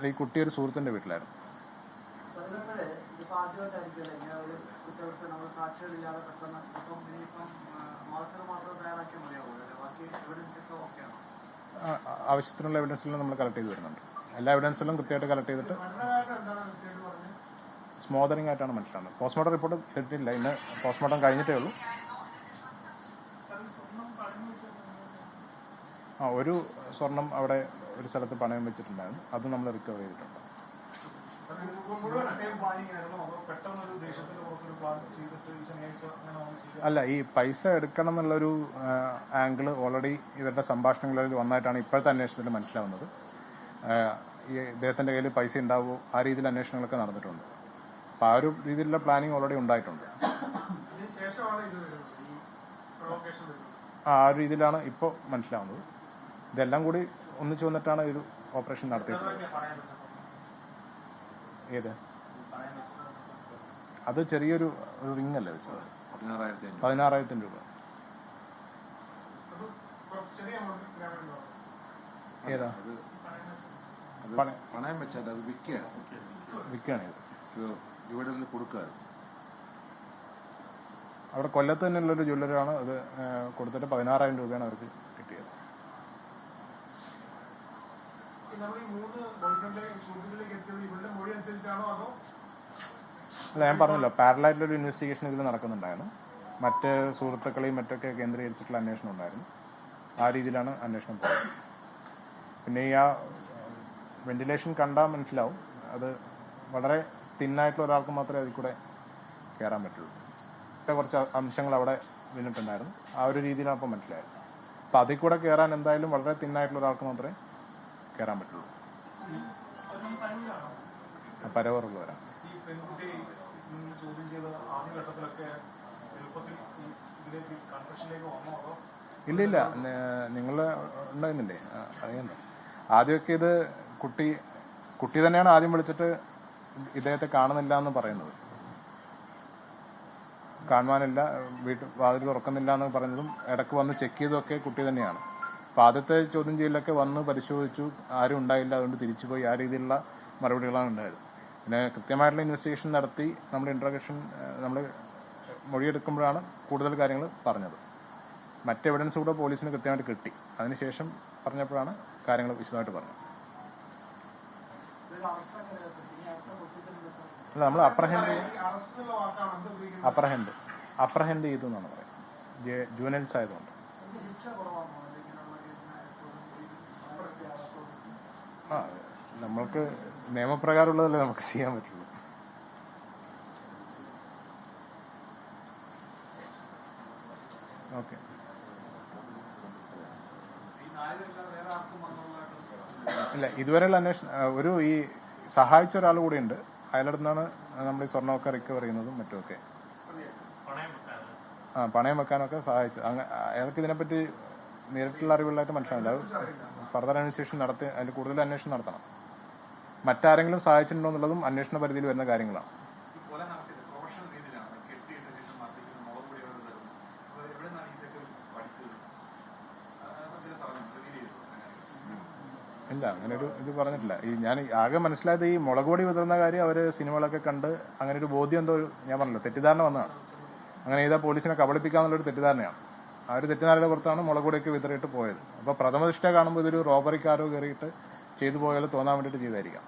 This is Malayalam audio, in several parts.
ഈ കുട്ടി ഒരു സുഹൃത്തിൻ്റെ വീട്ടിലായിരുന്നു. ആവശ്യത്തിനുള്ള എവിഡൻസെല്ലാം നമ്മൾ കളക്ട് ചെയ്ത് വരുന്നുണ്ട്. എല്ലാ എവിഡൻസെല്ലാം കൃത്യമായിട്ട് കളക്ട് ചെയ്തിട്ട് സ്മോദറിംഗ് ആയിട്ടാണ് മനസ്സിലാകുന്നത്. പോസ്റ്റ്മോർട്ടം റിപ്പോർട്ട് കിട്ടിയില്ല, ഇന്ന് പോസ്റ്റ്മോർട്ടം കഴിഞ്ഞിട്ടേ ഉള്ളൂ. ഒരു സ്വർണം അവിടെ ഒരു സ്ഥലത്ത് പണയം വെച്ചിട്ടുണ്ടായിരുന്നു, അത് നമ്മൾ റിക്കവർ ചെയ്തിട്ടുണ്ട്. അല്ല, ഈ പൈസ എടുക്കണം എന്നുള്ളൊരു ആംഗിള് ഓൾറെഡി ഇവരുടെ സംഭാഷണങ്ങളിൽ വന്നായിട്ടാണ് ഇപ്പോഴത്തെ അന്വേഷണത്തിൽ മനസ്സിലാവുന്നത്. ഈ ഇദ്ദേഹത്തിൻ്റെ കയ്യിൽ പൈസ ഉണ്ടാവുമോ, ആ രീതിയിൽ അന്വേഷണങ്ങളൊക്കെ നടന്നിട്ടുണ്ട്. അപ്പം ആ ഒരു രീതിയിലുള്ള പ്ലാനിങ് ഓൾറെഡി ഉണ്ടായിട്ടുണ്ട്. ആ ഒരു രീതിയിലാണ് ഇപ്പോൾ മനസ്സിലാവുന്നത്. ഇതെല്ലാം കൂടി ഒന്നിച്ചു വന്നിട്ടാണ് ഒരു ഓപ്പറേഷൻ നടത്തിയിട്ടുള്ളത്. ഏത്? അത് ചെറിയൊരു റിംഗ് അല്ലേ വെച്ചത്, 16,000 രൂപ. ഏതാ പണയം വെച്ചാൽ അത് വിൽക്കുകയാണ് ഇവിടെ കൊടുക്കുക. അവിടെ കൊല്ലത്ത് തന്നെയുള്ളൊരു ജ്വല്ലറാണ് അത് കൊടുത്തിട്ട് 16,000 രൂപയാണ് അവർക്ക് കിട്ടിയത്. അല്ല, ഞാൻ പറഞ്ഞല്ലോ, പാരലായിട്ടുള്ളൊരു ഇൻവെസ്റ്റിഗേഷൻ ഇതിൽ നടക്കുന്നുണ്ടായിരുന്നു. മറ്റ് സുഹൃത്തുക്കളെയും മറ്റൊക്കെ കേന്ദ്രീകരിച്ചിട്ടുള്ള അന്വേഷണം ഉണ്ടായിരുന്നു. ആ രീതിയിലാണ് അന്വേഷണം പോയത്. പിന്നെ ഈ വെന്റിലേഷൻ കണ്ടാൽ മനസ്സിലാവും, അത് വളരെ തിന്നായിട്ടുള്ള ഒരാൾക്ക് മാത്രമേ അതിൽ കൂടെ കയറാൻ പറ്റുള്ളൂ. കുറച്ച് അംശങ്ങൾ അവിടെ വീണിട്ടുണ്ടായിരുന്നു. ആ ഒരു രീതിയിലാണ് അപ്പോൾ മനസ്സിലായത്. അപ്പം അതിൽ കൂടെ കയറാൻ എന്തായാലും വളരെ തിന്നായിട്ടുള്ള ഒരാൾക്ക് മാത്രമേ കയറാൻ പറ്റുള്ളൂ. പരവറുള്ളവരാണ്. ഇല്ല, നിങ്ങൾ ഉണ്ടായിരുന്നില്ലേ, അറിയണ്ടോ? ആദ്യമൊക്കെ ഇത് കുട്ടി തന്നെയാണ് ആദ്യം വിളിച്ചിട്ട് ഇദ്ദേഹത്തെ കാണുന്നില്ല എന്ന് പറയുന്നത്. കാണുവാനില്ല, വാതിൽ തുറക്കുന്നില്ല എന്ന് പറയുന്നതും ഇടയ്ക്ക് വന്ന് ചെക്ക് ചെയ്തതൊക്കെ കുട്ടി തന്നെയാണ്. അപ്പോൾ ആദ്യത്തെ ചോദ്യം ചെയ്യലൊക്കെ വന്ന് പരിശോധിച്ചു, ആരും ഉണ്ടായില്ല, അതുകൊണ്ട് തിരിച്ചുപോയി. ആ രീതിയിലുള്ള മറുപടികളാണ് ഉണ്ടായത്. പിന്നെ കൃത്യമായിട്ടുള്ള ഇൻവെസ്റ്റിഗേഷൻ നടത്തി നമ്മൾ മൊഴിയെടുക്കുമ്പോഴാണ് കൂടുതൽ കാര്യങ്ങൾ പറഞ്ഞത്. മറ്റ് എവിഡൻസ് കൂടെ പോലീസിന് കൃത്യമായിട്ട് കിട്ടി. അതിനുശേഷം പറഞ്ഞപ്പോഴാണ് കാര്യങ്ങൾ വിശദമായിട്ട് പറഞ്ഞത്. അല്ല, നമ്മൾ അപ്രഹെൻഡ് ചെയ്തു എന്നാണ് പറയുന്നത്, ജുവനൈൽസ് ആയതുകൊണ്ട്. നമ്മൾക്ക് നിയമപ്രകാരമുള്ളതല്ലേ നമുക്ക് ചെയ്യാൻ പറ്റുള്ളൂ. ഓക്കെ. ഇല്ല, ഇതുവരെയുള്ള അന്വേഷണം ഈ സഹായിച്ച ഒരാൾ കൂടെ ഉണ്ട്. അയാളുടെ നമ്മൾ ഈ സ്വർണ്ണമൊക്കെ റിക്കവർ ചെയ്യുന്നതും മറ്റുമൊക്കെ. പണയം വെക്കാനൊക്കെ സഹായിച്ചു. അയാൾക്ക് ഇതിനെപ്പറ്റി നേരിട്ടുള്ള അറിവുകളായിട്ട് മനസ്സിലാവില്ല. അത് ഫർദർ അന്വേഷണം നടത്തി അതിൽ കൂടുതൽ അന്വേഷണം നടത്തണം. മറ്റാരെങ്കിലും സഹായിച്ചിട്ടുണ്ടോ എന്നുള്ളതും അന്വേഷണ പരിധിയിൽ വരുന്ന കാര്യങ്ങളാണ്. ഇല്ല, അങ്ങനെ ഒരു ഇത് പറഞ്ഞിട്ടില്ല. ഞാൻ ആകെ മനസ്സിലായത് ഈ മുളക് പൊടി വിതറുന്ന കാര്യം അവർ സിനിമകളൊക്കെ കണ്ട് അങ്ങനെ ഒരു ബോധ്യം എന്തോ ഞാൻ പറഞ്ഞല്ലോ, തെറ്റിദ്ധാരണ വന്നതാണ്. അങ്ങനെ ചെയ്താൽ പോലീസിനെ കബളിപ്പിക്കാന്നുള്ളൊരു തെറ്റിദ്ധാരണയാണ്. ആ ഒരു തെറ്റിദ്ധാരണയുടെ പുറത്താണ് മുളക് പൊടിയൊക്കെ വിതറിയിട്ട് പോയത്. അപ്പോൾ പ്രഥമദൃഷ്ട്യാ കാണുമ്പോൾ ഇതൊരു റോബറിക്കാരോ കയറിയിട്ട് ചെയ്തു പോയാലോ തോന്നാൻ വേണ്ടിയിട്ട് ചെയ്തായിരിക്കാം.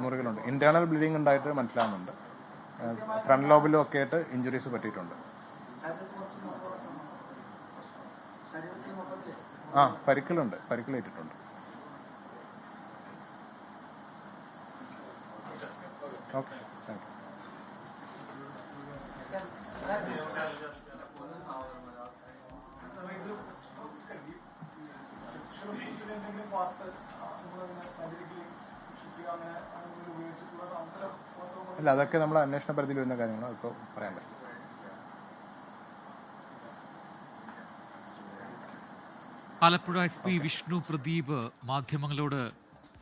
മുറികളുണ്ട്, ഇന്റേണൽ ബ്ലീഡിങ് ഉണ്ടായിട്ട് മനസ്സിലാവുന്നുണ്ട്. ഫ്രണ്ട് ലോബിലും ഒക്കെ ആയിട്ട് ഇഞ്ചുറീസ് പറ്റിയിട്ടുണ്ട്. പരിക്കലേറ്റിട്ടുണ്ട്. Okay, thank you. അല്ല, അതൊക്കെ നമ്മൾ അന്വേഷണ പരിധിയിൽ വരുന്ന കാര്യങ്ങളാണ്, ഇപ്പോൾ പറയാൻ പറ്റില്ല. ആലപ്പുഴ SP വിഷ്ണു പ്രദീപ് മാധ്യമങ്ങളോട്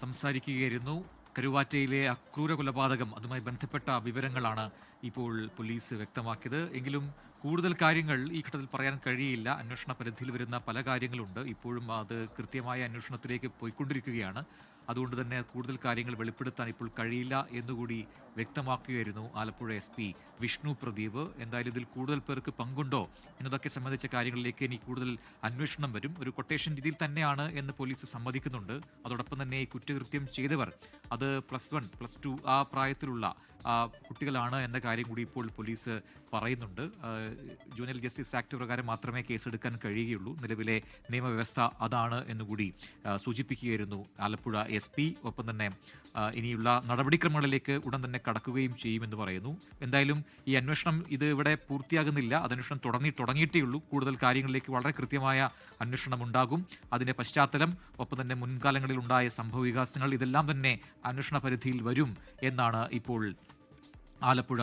സംസാരിക്കുകയായിരുന്നു. കരുവാറ്റയിലെ അക്രൂര കൊലപാതകം, അതുമായി ബന്ധപ്പെട്ട വിവരങ്ങളാണ് ഇപ്പോൾ പോലീസ് വ്യക്തമാക്കിയത്. എങ്കിലും കൂടുതൽ കാര്യങ്ങൾ ഈ ഘട്ടത്തിൽ പറയാൻ കഴിയില്ല. അന്വേഷണ പരിധിയിൽ വരുന്ന പല കാര്യങ്ങളുണ്ട്. ഇപ്പോഴും അത് കൃത്യമായ അന്വേഷണത്തിലേക്ക് പോയിക്കൊണ്ടിരിക്കുകയാണ്. അതുകൊണ്ട് തന്നെ കൂടുതൽ കാര്യങ്ങൾ വെളിപ്പെടുത്താൻ ഇപ്പോൾ കഴിയില്ല എന്നുകൂടി വ്യക്തമാക്കുകയായിരുന്നു ആലപ്പുഴ SP വിഷ്ണു പ്രദീപ്. എന്തായാലും ഇതിൽ കൂടുതൽ പേർക്ക് പങ്കുണ്ടോ എന്നതൊക്കെ സംബന്ധിച്ച കാര്യങ്ങളിലേക്ക് ഇനി കൂടുതൽ അന്വേഷണം വരും. ഒരു കൊട്ടേഷൻ രീതിയിൽ തന്നെയാണ് എന്ന് പോലീസ് സമ്മതിക്കുന്നുണ്ട്. അതോടൊപ്പം തന്നെ ഈ കുറ്റകൃത്യം ചെയ്തവർ അത് +1, +2 ആ പ്രായത്തിലുള്ള കുട്ടികളാണ് എന്ന കാര്യം കൂടി ഇപ്പോൾ പോലീസ് പറയുന്നുണ്ട്. ജുവനൈൽ ജസ്റ്റിസ് ആക്ട് പ്രകാരം മാത്രമേ കേസെടുക്കാൻ കഴിയുകയുള്ളൂ. നിലവിലെ നിയമവ്യവസ്ഥ അതാണ് എന്നുകൂടി സൂചിപ്പിക്കുകയായിരുന്നു ആലപ്പുഴ SP. ഒപ്പം തന്നെ ഇനിയുള്ള നടപടിക്രമങ്ങളിലേക്ക് ഉടൻ തന്നെ കടക്കുകയും ചെയ്യുമെന്ന് പറയുന്നു. എന്തായാലും ഈ അന്വേഷണം ഇത് ഇവിടെ പൂർത്തിയാകുന്നില്ല. അന്വേഷണം തുടങ്ങിയിട്ടേ ഉള്ളൂ. കൂടുതൽ കാര്യങ്ങളിലേക്ക് വളരെ കൃത്യമായ അന്വേഷണം ഉണ്ടാകും. അതിന്റെ പശ്ചാത്തലം, ഒപ്പം തന്നെ മുൻകാലങ്ങളിൽ ഉണ്ടായ സംഭവവികാസങ്ങൾ, ഇതെല്ലാം തന്നെ അന്വേഷണ പരിധിയിൽ വരും എന്നാണ് ഇപ്പോൾ ആലപ്പുഴ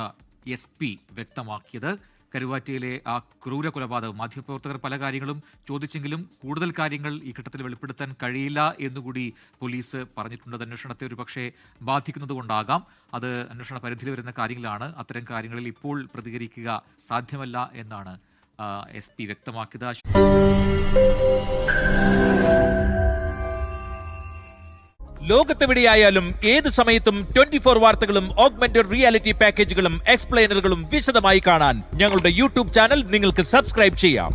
SP വ്യക്തമാക്കിയത്. കരുവാറ്റയിലെ ആ ക്രൂര കൊലപാതകം മാധ്യമപ്രവർത്തകർ പല കാര്യങ്ങളും ചോദിച്ചെങ്കിലും കൂടുതൽ കാര്യങ്ങൾ ഈ ഘട്ടത്തിൽ വെളിപ്പെടുത്താൻ കഴിയില്ല എന്നുകൂടി പോലീസ് പറഞ്ഞിട്ടുണ്ട്. അന്വേഷണത്തെ ഒരു പക്ഷേ ബാധിക്കുന്നതുകൊണ്ടാകാം. അത് അന്വേഷണ പരിധിയിൽ വരുന്ന കാര്യങ്ങളാണ്. അത്തരം കാര്യങ്ങളിൽ ഇപ്പോൾ പ്രതികരിക്കുക സാധ്യമല്ല എന്നാണ് SP വ്യക്തമാക്കിയത്. ലോകത്തെവിടെയായാലും ഏത് സമയത്തും 24 വാർത്തകളും ഓഗ്മെന്റഡ് റിയാലിറ്റി പാക്കേജുകളും എക്സ്പ്ലെയിനറുകളും വിശദമായി കാണാൻ ഞങ്ങളുടെ YouTube ചാനൽ നിങ്ങൾക്ക് സബ്സ്ക്രൈബ് ചെയ്യാം.